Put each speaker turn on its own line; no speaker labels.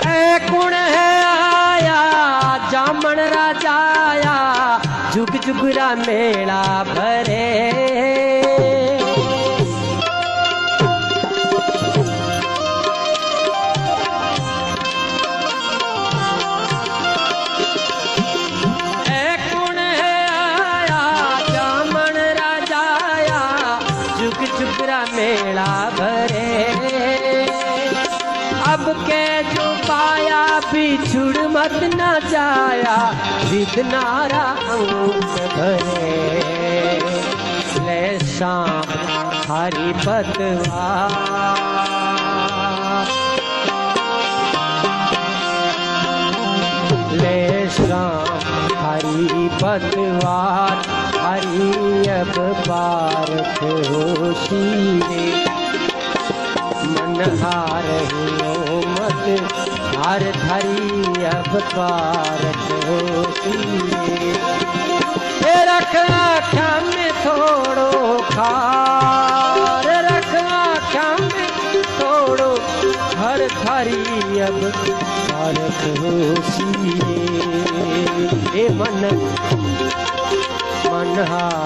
ए कुण है आया जामन राजा आया जुग जुगरा मेला भरे मेला भरे अब के जो पाया बिछुड़ मत न जाया विदनारा अंग भरे ले शाम हरि पतवार ले शाम हरि पतवार हरि अब पारख होशिये मन हार हो मत हार धरी अब पारख होशिये रख आँखा में थोड़ो खार रख आँखा में थोड़ो हर धरी अब पारख होशिये मन मनहार